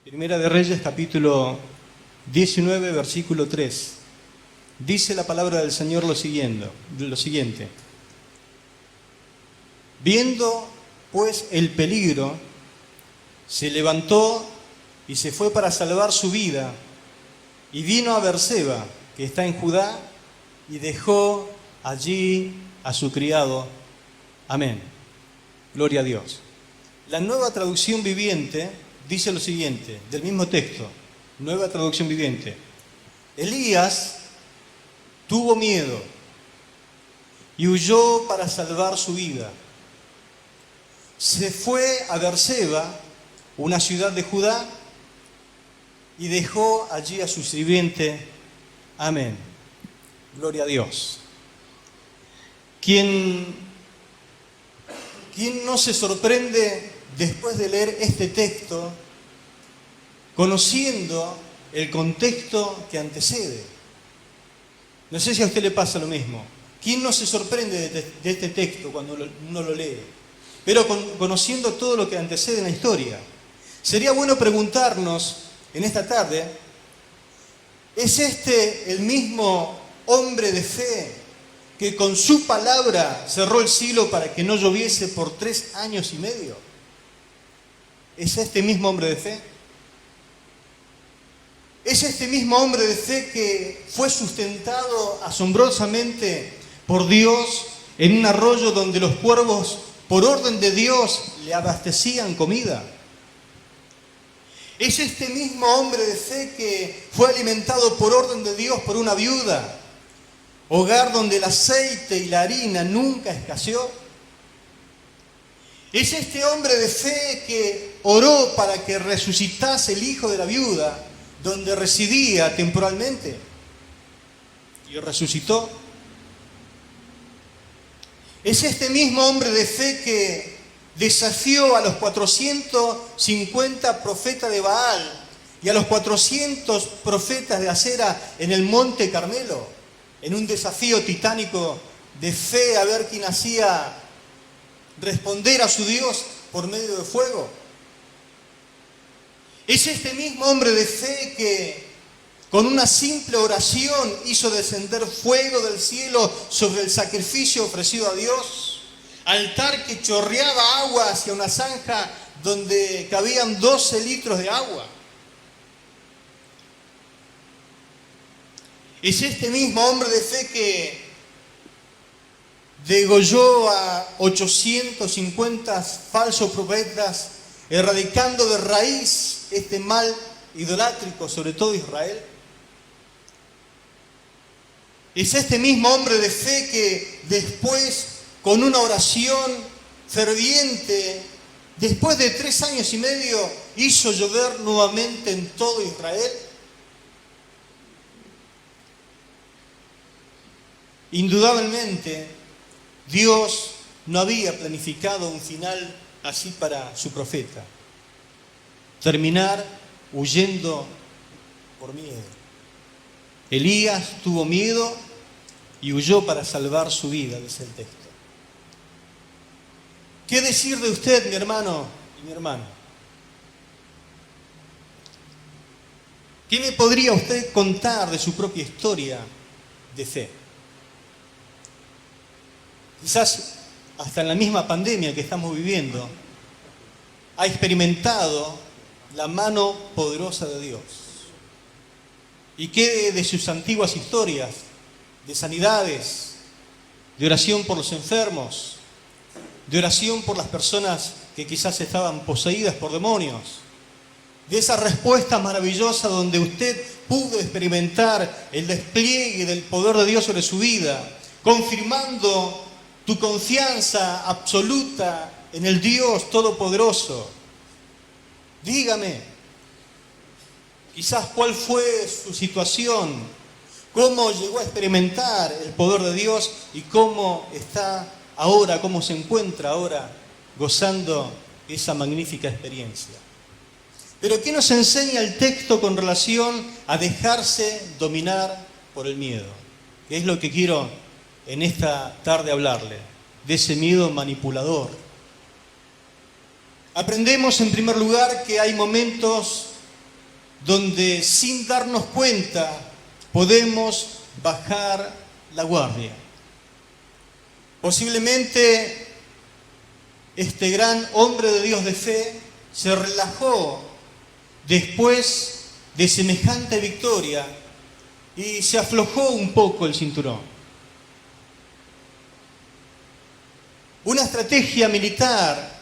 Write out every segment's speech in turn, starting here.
Primera de Reyes, capítulo 19, versículo 3. Dice la palabra del Señor lo siguiente. Viendo, pues, el peligro, se levantó y se fue para salvar su vida, y vino a Berseba, que está en Judá, y dejó allí a su criado. Amén. Gloria a Dios. La Nueva Traducción Viviente dice lo siguiente, del mismo texto, Nueva Traducción Viviente. Elías tuvo miedo y huyó para salvar su vida. Se fue a Berseba, una ciudad de Judá, y dejó allí a su sirviente. Amén. Gloria a Dios. ¿Quién no se sorprende después de leer este texto, conociendo el contexto que antecede? No sé si a usted le pasa lo mismo. ¿Quién no se sorprende de este texto cuando uno lo lee? Pero conociendo todo lo que antecede en la historia. Sería bueno preguntarnos en esta tarde, ¿es este el mismo hombre de fe que con su palabra cerró el cielo para que no lloviese por 3 años y medio? ¿Es este mismo hombre de fe? ¿Es este mismo hombre de fe que fue sustentado asombrosamente por Dios en un arroyo donde los cuervos, por orden de Dios, le abastecían comida? ¿Es este mismo hombre de fe que fue alimentado por orden de Dios por una viuda, hogar donde el aceite y la harina nunca escaseó? ¿Es este hombre de fe que oró para que resucitase el hijo de la viuda, donde residía temporalmente, y resucitó? ¿Es este mismo hombre de fe que desafió a los 450 profetas de Baal y a los 400 profetas de Acera en el Monte Carmelo, en un desafío titánico de fe a ver quién hacía responder a su Dios por medio de fuego? ¿Es este mismo hombre de fe que con una simple oración hizo descender fuego del cielo sobre el sacrificio ofrecido a Dios? Altar que chorreaba agua hacia una zanja donde cabían 12 litros de agua. ¿Es este mismo hombre de fe que degolló a 850 falsos profetas, erradicando de raíz este mal idolátrico, sobre todo Israel? ¿Es este mismo hombre de fe que después, con una oración ferviente, después de 3 años y medio, hizo llover nuevamente en todo Israel? Indudablemente, Dios no había planificado un final así para su profeta. Terminar huyendo por miedo. Elías tuvo miedo y huyó para salvar su vida, dice el texto. ¿Qué decir de usted, mi hermano y mi hermana? ¿Qué me podría usted contar de su propia historia de fe? Quizás hasta en la misma pandemia que estamos viviendo, ha experimentado la mano poderosa de Dios. ¿Y qué de sus antiguas historias, de sanidades, de oración por los enfermos, de oración por las personas que quizás estaban poseídas por demonios? De esa respuesta maravillosa donde usted pudo experimentar el despliegue del poder de Dios sobre su vida, confirmando tu confianza absoluta en el Dios Todopoderoso. Dígame, quizás cuál fue su situación, cómo llegó a experimentar el poder de Dios y cómo está ahora, cómo se encuentra ahora gozando esa magnífica experiencia. Pero ¿qué nos enseña el texto con relación a dejarse dominar por el miedo? Que es lo que quiero en esta tarde hablarle, de ese miedo manipulador. Aprendemos en primer lugar que hay momentos donde sin darnos cuenta podemos bajar la guardia. Posiblemente este gran hombre de Dios de fe se relajó después de semejante victoria y se aflojó un poco el cinturón. Una estrategia militar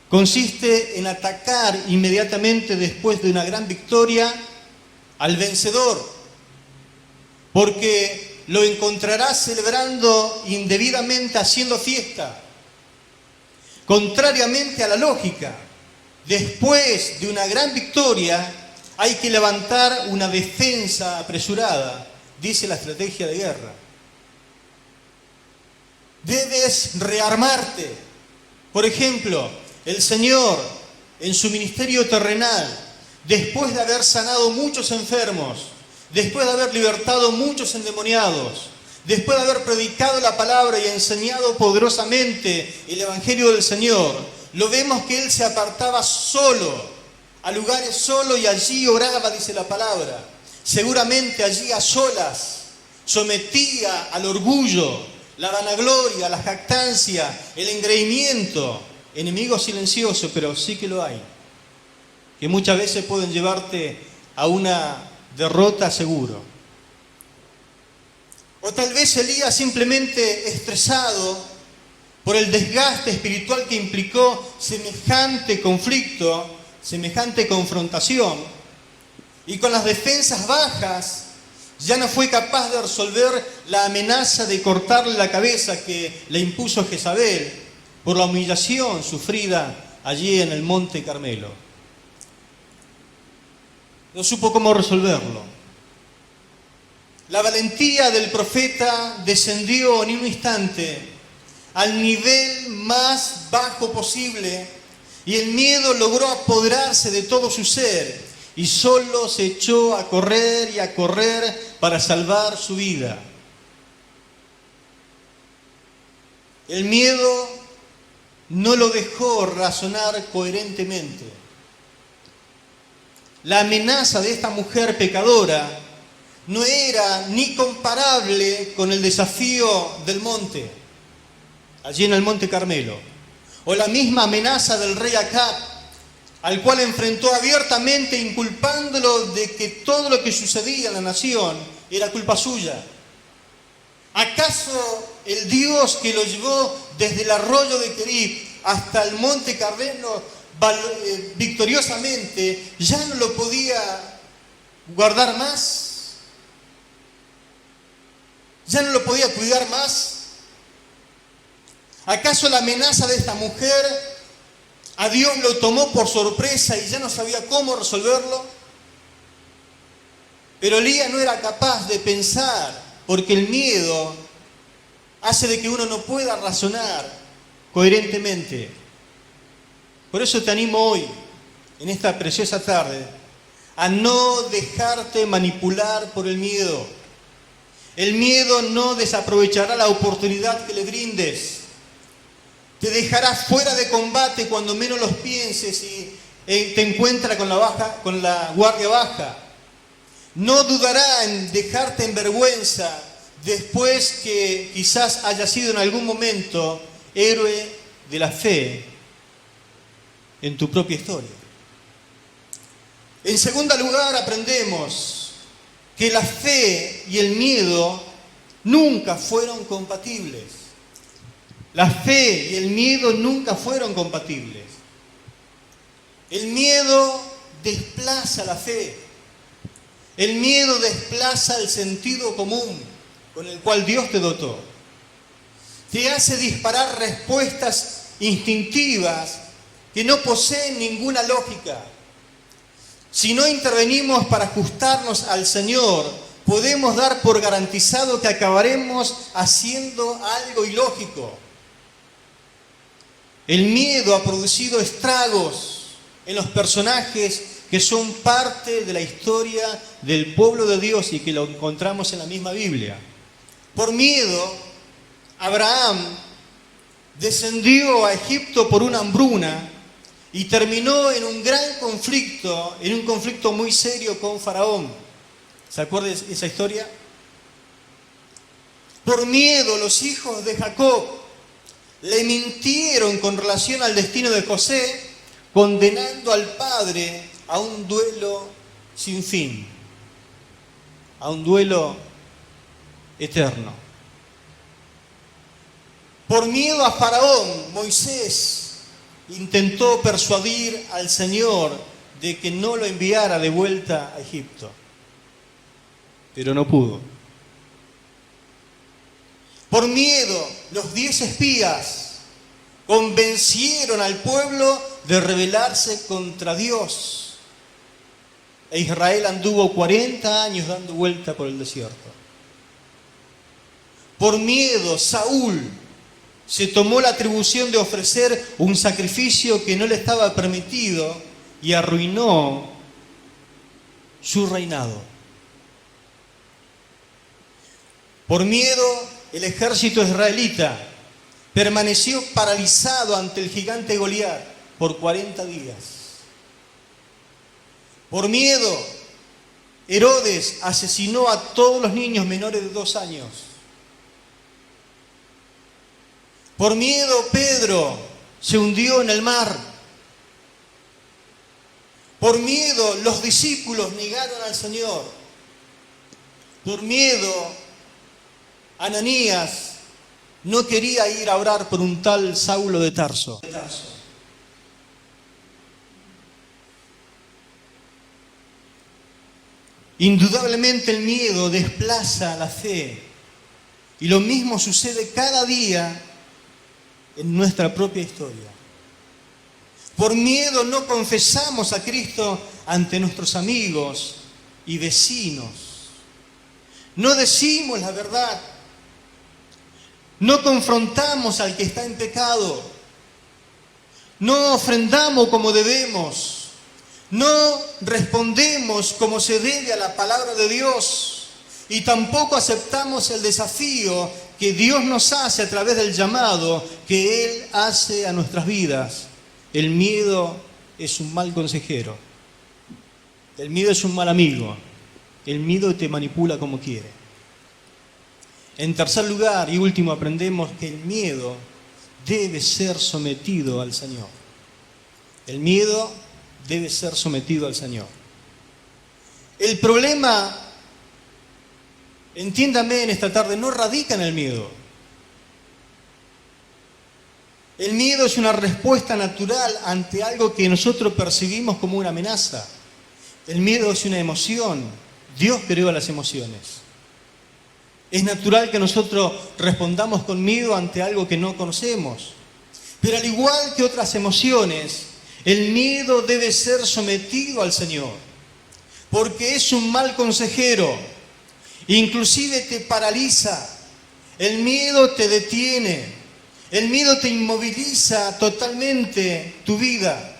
consiste en atacar inmediatamente después de una gran victoria al vencedor, porque lo encontrarás celebrando indebidamente, haciendo fiesta. Contrariamente a la lógica, después de una gran victoria hay que levantar una defensa apresurada, dice la estrategia de guerra. Debes rearmarte. Por ejemplo, el Señor, en su ministerio terrenal, después de haber sanado muchos enfermos, después de haber libertado muchos endemoniados, después de haber predicado la palabra y enseñado poderosamente el Evangelio del Señor, lo vemos que Él se apartaba solo, a lugares solo, y allí oraba, dice la palabra. Seguramente allí a solas sometía al orgullo, la vanagloria, la jactancia, el engreimiento. Enemigo silencioso, pero sí que lo hay, que muchas veces pueden llevarte a una derrota seguro. O tal vez Elías, simplemente estresado por el desgaste espiritual que implicó semejante conflicto, semejante confrontación, y con las defensas bajas, ya no fue capaz de resolver la amenaza de cortarle la cabeza que le impuso Jezabel por la humillación sufrida allí en el Monte Carmelo. No supo cómo resolverlo. La valentía del profeta descendió en un instante al nivel más bajo posible y el miedo logró apoderarse de todo su ser y solo se echó a correr y a correr para salvar su vida. El miedo no lo dejó razonar coherentemente. La amenaza de esta mujer pecadora no era ni comparable con el desafío del monte, allí en el Monte Carmelo, o la misma amenaza del rey Acab, al cual enfrentó abiertamente, inculpándolo de que todo lo que sucedía en la nación era culpa suya. ¿Acaso el Dios que lo llevó desde el arroyo de Querib hasta el Monte Carmelo victoriosamente ya no lo podía guardar más? ¿Ya no lo podía cuidar más? ¿Acaso la amenaza de esta mujer a Dios lo tomó por sorpresa y ya no sabía cómo resolverlo? Pero Elías no era capaz de pensar, porque el miedo hace de que uno no pueda razonar coherentemente. Por eso te animo hoy, en esta preciosa tarde, a no dejarte manipular por el miedo. El miedo no desaprovechará la oportunidad que le brindes. Te dejará fuera de combate cuando menos los pienses y te encuentra con la guardia baja. No dudará en dejarte en vergüenza después que quizás haya sido en algún momento héroe de la fe en tu propia historia. En segundo lugar, aprendemos que la fe y el miedo nunca fueron compatibles. La fe y el miedo nunca fueron compatibles. El miedo desplaza la fe. El miedo desplaza el sentido común con el cual Dios te dotó. Te hace disparar respuestas instintivas que no poseen ninguna lógica. Si no intervenimos para ajustarnos al Señor, podemos dar por garantizado que acabaremos haciendo algo ilógico. El miedo ha producido estragos en los personajes que son parte de la historia del pueblo de Dios y que lo encontramos en la misma Biblia. Por miedo, Abraham descendió a Egipto por una hambruna y terminó en un gran conflicto, en un conflicto muy serio con Faraón. ¿Se acuerdan de esa historia? Por miedo, los hijos de Jacob le mintieron con relación al destino de José, condenando al padre a un duelo sin fin, a un duelo eterno. Por miedo a Faraón, Moisés intentó persuadir al Señor de que no lo enviara de vuelta a Egipto, pero no pudo. Por miedo, los 10 espías convencieron al pueblo de rebelarse contra Dios. E Israel anduvo 40 años dando vuelta por el desierto. Por miedo, Saúl se tomó la atribución de ofrecer un sacrificio que no le estaba permitido y arruinó su reinado. Por miedo, el ejército israelita permaneció paralizado ante el gigante Goliat por 40 días. Por miedo, Herodes asesinó a todos los niños menores de 2 años. Por miedo, Pedro se hundió en el mar. Por miedo, los discípulos negaron al Señor. Por miedo, Ananías no quería ir a orar por un tal Saulo de Tarso. Indudablemente el miedo desplaza la fe. Y lo mismo sucede cada día en nuestra propia historia. Por miedo no confesamos a Cristo ante nuestros amigos y vecinos. No decimos la verdad. No confrontamos al que está en pecado. No ofrendamos como debemos. No respondemos como se debe a la palabra de Dios. Y tampoco aceptamos el desafío que Dios nos hace a través del llamado que Él hace a nuestras vidas. El miedo es un mal consejero. El miedo es un mal amigo. El miedo te manipula como quiere. En tercer lugar y último, aprendemos que el miedo debe ser sometido al Señor. El miedo debe ser sometido al Señor. El problema, entiéndame en esta tarde, no radica en el miedo. El miedo es una respuesta natural ante algo que nosotros percibimos como una amenaza. El miedo es una emoción. Dios creó las emociones. Es natural que nosotros respondamos con miedo ante algo que no conocemos. Pero al igual que otras emociones, el miedo debe ser sometido al Señor. Porque es un mal consejero. Inclusive te paraliza. El miedo te detiene. El miedo te inmoviliza totalmente tu vida.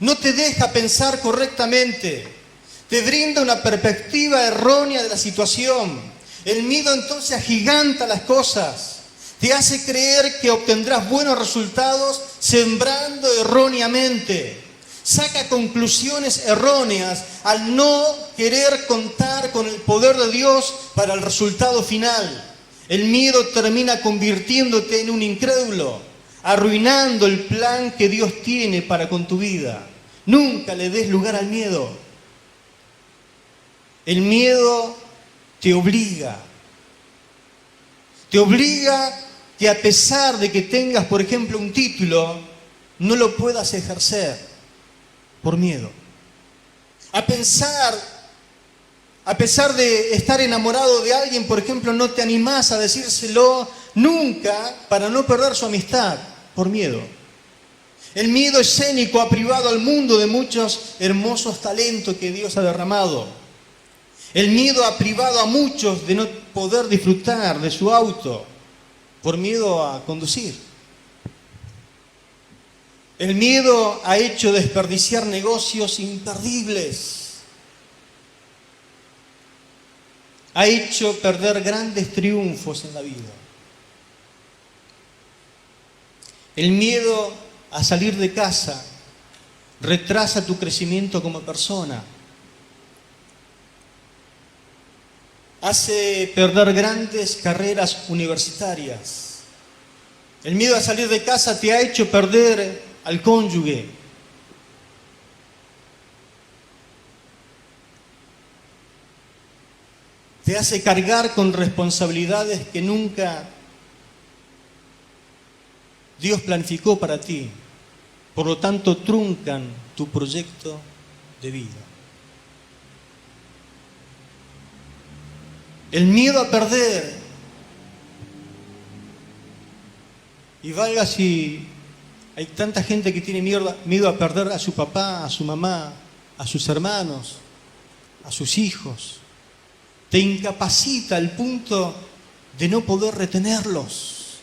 No te deja pensar correctamente. Te brinda una perspectiva errónea de la situación. El miedo entonces agiganta las cosas. Te hace creer que obtendrás buenos resultados sembrando erróneamente. Saca conclusiones erróneas al no querer contar con el poder de Dios para el resultado final. El miedo termina convirtiéndote en un incrédulo, arruinando el plan que Dios tiene para con tu vida. Nunca le des lugar al miedo. El miedo te obliga que a pesar de que tengas, por ejemplo, un título, no lo puedas ejercer por miedo. A pesar de estar enamorado de alguien, por ejemplo, no te animás a decírselo nunca para no perder su amistad, por miedo. El miedo escénico ha privado al mundo de muchos hermosos talentos que Dios ha derramado. El miedo ha privado a muchos de no poder disfrutar de su auto por miedo a conducir. El miedo ha hecho desperdiciar negocios imperdibles. Ha hecho perder grandes triunfos en la vida. El miedo a salir de casa retrasa tu crecimiento como persona, hace perder grandes carreras universitarias. El miedo a salir de casa te ha hecho perder al cónyuge. Te hace cargar con responsabilidades que nunca Dios planificó para ti. Por lo tanto, truncan tu proyecto de vida. El miedo a perder. Y valga si hay tanta gente que tiene miedo a perder a su papá, a su mamá, a sus hermanos, a sus hijos. Te incapacita al punto de no poder retenerlos.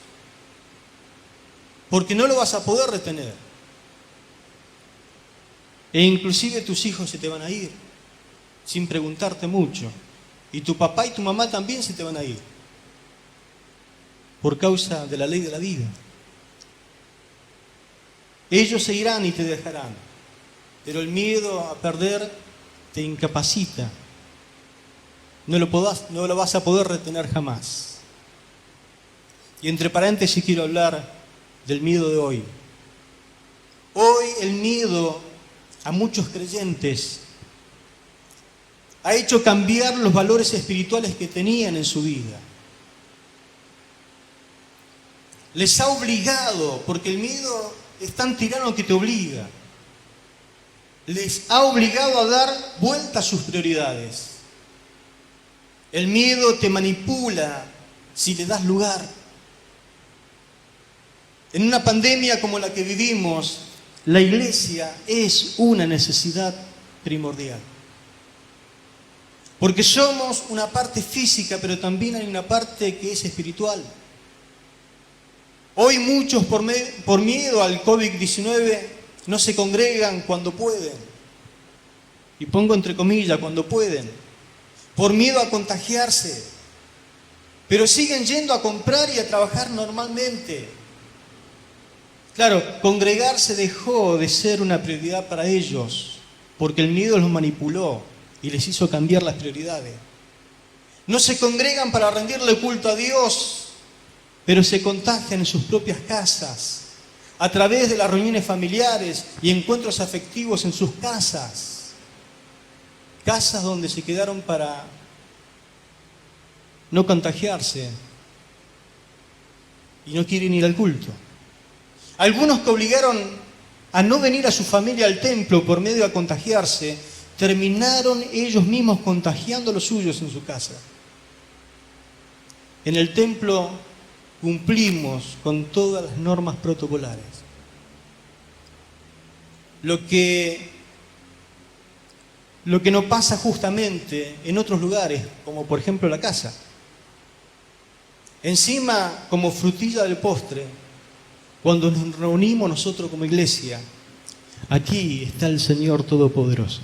Porque no lo vas a poder retener. E inclusive tus hijos se te van a ir, sin preguntarte mucho. Y tu papá y tu mamá también se te van a ir, por causa de la ley de la vida. Ellos se irán y te dejarán, pero el miedo a perder te incapacita. No lo vas a poder retener jamás. Y entre paréntesis quiero hablar del miedo de hoy. Hoy el miedo a muchos creyentes ha hecho cambiar los valores espirituales que tenían en su vida. Les ha obligado, porque el miedo es tan tirano que te obliga. Les ha obligado a dar vuelta a sus prioridades. El miedo te manipula si le das lugar. En una pandemia como la que vivimos, la iglesia es una necesidad primordial. Porque somos una parte física, pero también hay una parte que es espiritual. Hoy muchos por miedo al COVID-19 no se congregan cuando pueden. Y pongo entre comillas, cuando pueden. Por miedo a contagiarse. Pero siguen yendo a comprar y a trabajar normalmente. Claro, congregarse dejó de ser una prioridad para ellos, porque el miedo los manipuló y les hizo cambiar las prioridades. No se congregan para rendirle culto a Dios, pero se contagian en sus propias casas, a través de las reuniones familiares y encuentros afectivos en sus casas. Casas donde se quedaron para no contagiarse y no quieren ir al culto. Algunos que obligaron a no venir a su familia al templo por medio de contagiarse, terminaron ellos mismos contagiando a los suyos en su casa. En el templo cumplimos con todas las normas protocolares. Lo que no pasa justamente en otros lugares, como por ejemplo la casa. Encima, como frutilla del postre, cuando nos reunimos nosotros como iglesia, aquí está el Señor Todopoderoso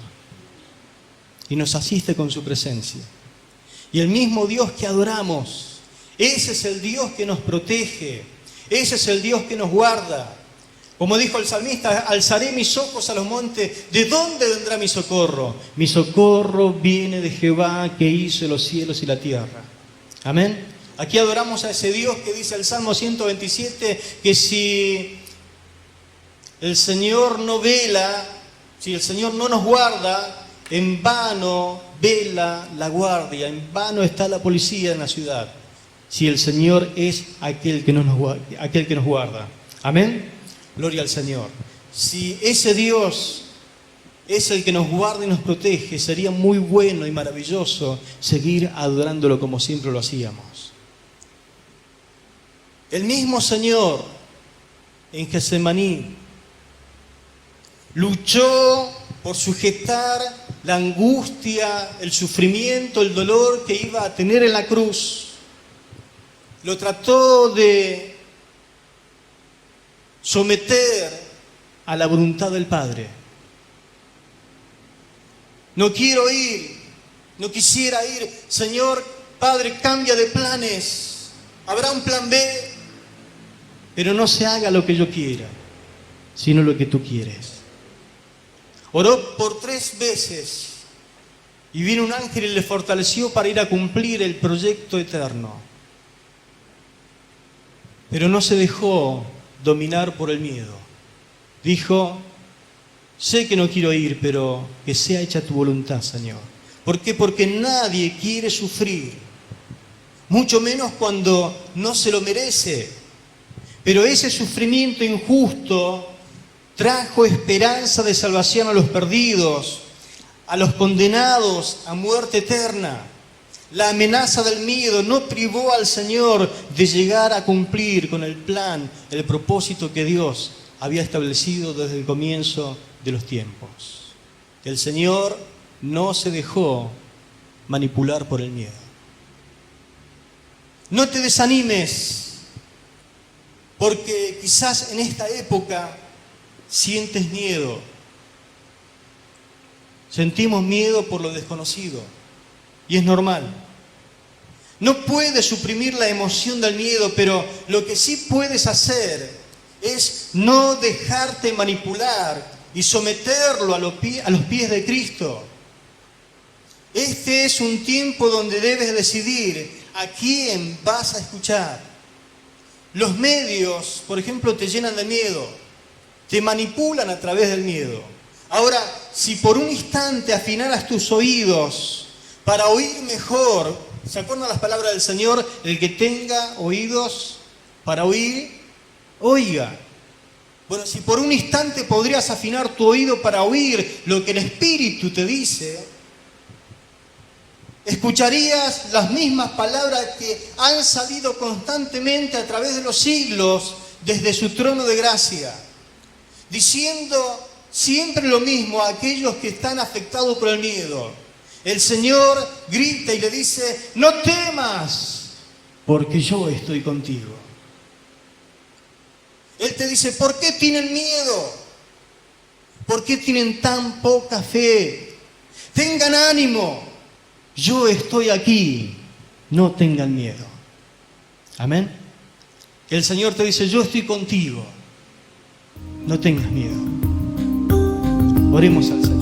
y nos asiste con su presencia. Y el mismo Dios que adoramos, ese es el Dios que nos protege, ese es el Dios que nos guarda. Como dijo el salmista, alzaré mis ojos a los montes, ¿de dónde vendrá mi socorro? Mi socorro viene de Jehová que hizo los cielos y la tierra. Amén. Aquí adoramos a ese Dios que dice el Salmo 127, que si el Señor no vela, si el Señor no nos guarda, en vano vela la guardia, en vano está la policía en la ciudad. Si el Señor es aquel que nos guarda. Amén. Gloria al Señor. Si ese Dios es el que nos guarda y nos protege, sería muy bueno y maravilloso seguir adorándolo como siempre lo hacíamos. El mismo Señor en Getsemaní luchó por sujetar la angustia, el sufrimiento, el dolor que iba a tener en la cruz. Lo trató de someter a la voluntad del Padre. No quiero ir, no quisiera ir. Señor, Padre, cambia de planes. Habrá un plan B. Pero no se haga lo que yo quiera, sino lo que tú quieres. Oró por 3 veces y vino un ángel y le fortaleció para ir a cumplir el proyecto eterno. Pero no se dejó dominar por el miedo. Dijo: sé que no quiero ir, pero que sea hecha tu voluntad, Señor. ¿Por qué? Porque nadie quiere sufrir, mucho menos cuando no se lo merece. Pero ese sufrimiento injusto trajo esperanza de salvación a los perdidos, a los condenados a muerte eterna. La amenaza del miedo no privó al Señor de llegar a cumplir con el plan, el propósito que Dios había establecido desde el comienzo de los tiempos. El Señor no se dejó manipular por el miedo. No te desanimes, porque quizás en esta época sientes miedo. Sentimos miedo por lo desconocido, y es normal. No puedes suprimir la emoción del miedo, pero lo que sí puedes hacer es no dejarte manipular y someterlo a los pies de Cristo. Este es un tiempo donde debes decidir a quién vas a escuchar. Los medios, por ejemplo, te llenan de miedo, te manipulan a través del miedo. Ahora, si por un instante afinaras tus oídos para oír mejor, ¿se acuerdan las palabras del Señor? El que tenga oídos para oír, oiga. Bueno, si por un instante podrías afinar tu oído para oír lo que el Espíritu te dice, escucharías las mismas palabras que han salido constantemente a través de los siglos desde su trono de gracia, diciendo siempre lo mismo a aquellos que están afectados por el miedo. El Señor grita y le dice: no temas, porque yo estoy contigo. Él te dice: ¿por qué tienen miedo? ¿Por qué tienen tan poca fe? Tengan ánimo, yo estoy aquí, no tengan miedo. Amén. El Señor te dice: yo estoy contigo, no tengas miedo. Oremos al Señor.